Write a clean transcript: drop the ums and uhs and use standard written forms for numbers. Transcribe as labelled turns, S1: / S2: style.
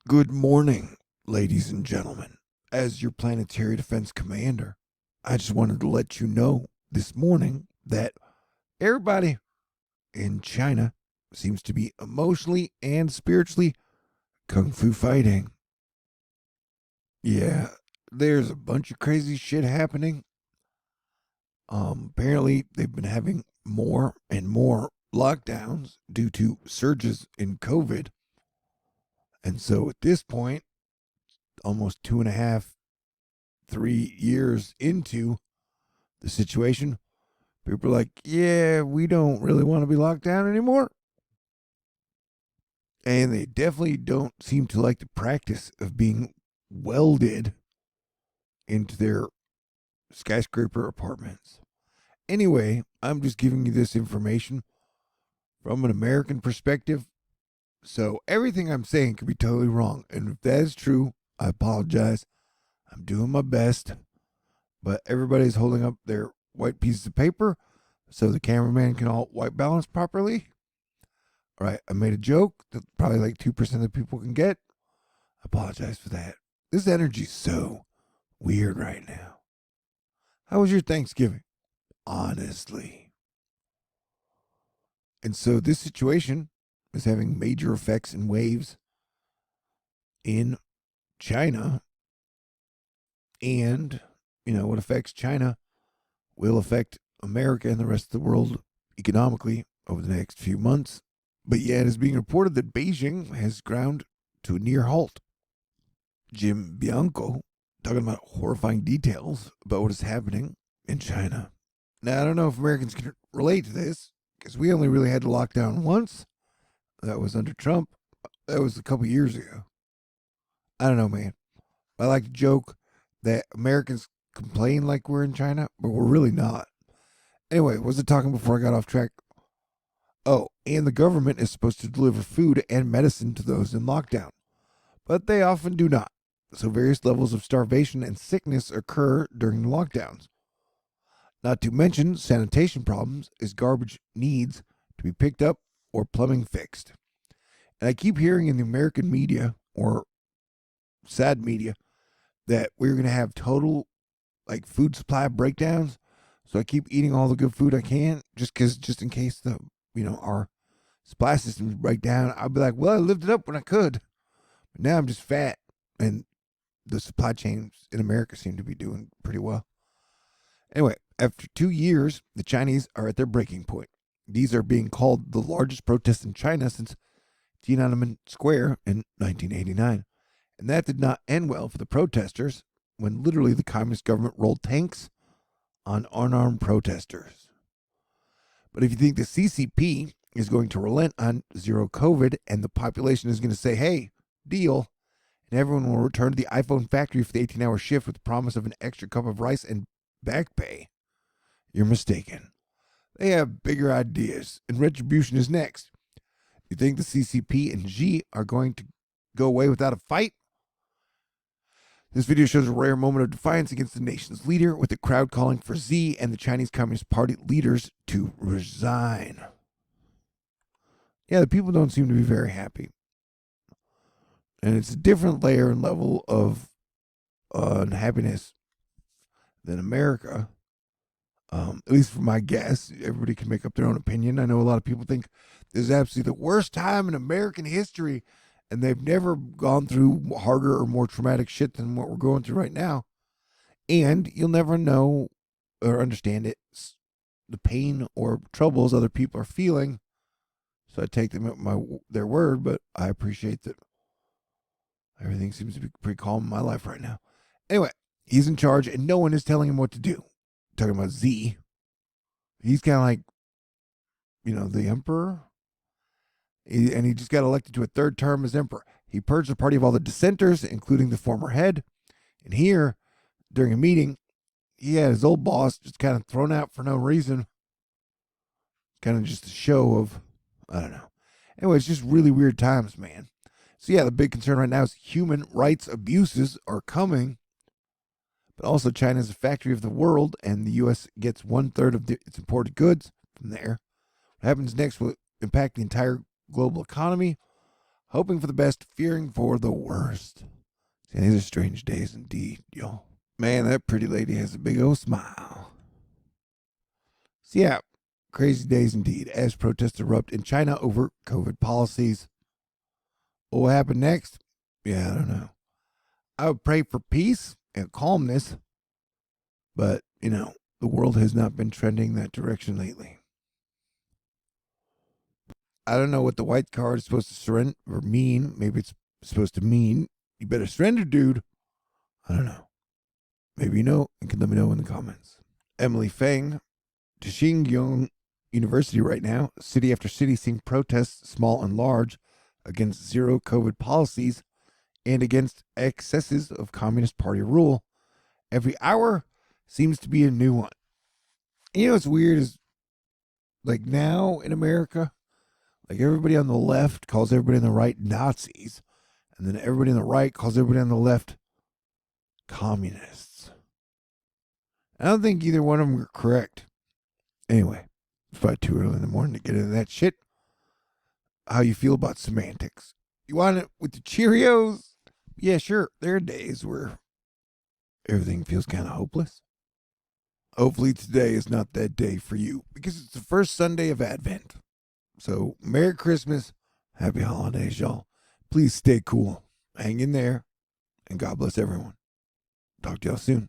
S1: Good morning, ladies and gentlemen. As your planetary defense commander, I just wanted to let you know this morning that everybody in China seems to be emotionally and spiritually kung fu fighting. Yeah, there's a bunch of crazy shit happening. Apparently, they've been having more and more lockdowns due to surges in COVID. And so at this point, almost 2.5, 3 years into the situation, people are like, yeah, we don't really want to be locked down anymore. And they definitely don't seem to like the practice of being welded into their skyscraper apartments. Anyway, I'm just giving you this information from an American perspective. So everything I'm saying could be totally wrong. And if that is true, I apologize. I'm doing my best. But everybody's holding up their white pieces of paper so the cameraman can all white balance properly. All right, I made a joke that probably like 2% of the people can get. I apologize for that. This energy's so weird right now. How was your Thanksgiving? Honestly. And so this situation is having major effects and waves in China. And, what affects China will affect America and the rest of the world economically over the next few months. But yet, it is being reported that Beijing has ground to a near halt. Jim Bianco talking about horrifying details about what is happening in China. Now, I don't know if Americans can relate to this because we only really had to lock down once. That was under Trump. That was a couple years ago. I don't know, man. I like to joke that Americans complain like we're in China, but we're really not. Anyway, wasn't talking before I got off track. Oh, and the government is supposed to deliver food and medicine to those in lockdown, but they often do not. So various levels of starvation and sickness occur during the lockdowns. Not to mention sanitation problems as garbage needs to be picked up or plumbing fixed. And I keep hearing in the American media or sad media that we're going to have total like food supply breakdowns. So I keep eating all the good food I can just in case our supply systems break down. I'll be like, well, I lived it up when I could. But now I'm just fat and the supply chains in America seem to be doing pretty well. Anyway, after 2 years, the Chinese are at their breaking point. These are being called the largest protests in China since Tiananmen Square in 1989. And that did not end well for the protesters when literally the communist government rolled tanks on unarmed protesters. But if you think the CCP is going to relent on zero COVID and the population is going to say, hey, deal, and everyone will return to the iPhone factory for the 18-hour shift with the promise of an extra cup of rice and back pay, you're mistaken. They have bigger ideas, and retribution is next. You think the CCP and Xi are going to go away without a fight? This video shows a rare moment of defiance against the nation's leader, with the crowd calling for Xi and the Chinese Communist Party leaders to resign. Yeah, the people don't seem to be very happy. And it's a different layer and level of unhappiness than America. At least for my guess. Everybody can make up their own opinion. I know a lot of people think this is absolutely the worst time in American history, and they've never gone through harder or more traumatic shit than what we're going through right now. And you'll never know or understand it, the pain or troubles other people are feeling. So I take them at their word, but I appreciate that everything seems to be pretty calm in my life right now. Anyway, he's in charge, and no one is telling him what to do. Talking about Z. He's kind of like, the emperor. And he just got elected to a third term as emperor. He purged the party of all the dissenters, including the former head. And here, during a meeting, he had his old boss just kind of thrown out for no reason. Kind of just a show of, I don't know. Anyway, it's just really weird times, man. So yeah, the big concern right now is human rights abuses are coming. But also China is a factory of the world, and the U.S. gets 1/3 of its imported goods from there. What happens next will impact the entire global economy. hoping for the best, fearing for the worst. See, these are strange days indeed, y'all. Man, that pretty lady has a big old smile. So yeah, crazy days indeed as protests erupt in China over COVID policies. What will happen next? Yeah, I don't know. I would pray for peace and calmness, but, the world has not been trending that direction lately. I don't know what the white card is supposed to surrender or mean. Maybe it's supposed to mean you better surrender, dude. I don't know. Maybe you know and can let me know in the comments. Emily Feng, to Xinjiang University right now, city after city seeing protests, small and large, against zero COVID policies and against excesses of Communist Party rule. Every hour seems to be a new one. What's weird is, like, now in America, like, everybody on the left calls everybody on the right Nazis, and then everybody on the right calls everybody on the left communists. I don't think either one of them are correct. Anyway, it's probably too early in the morning to get into that shit. How you feel about semantics? You want it with the Cheerios? Yeah, sure. There are days where everything feels kind of hopeless. Hopefully today is not that day for you, because it's the first Sunday of Advent. So, Merry Christmas, Happy Holidays, y'all. Please stay cool, hang in there, and God bless everyone. Talk to y'all soon.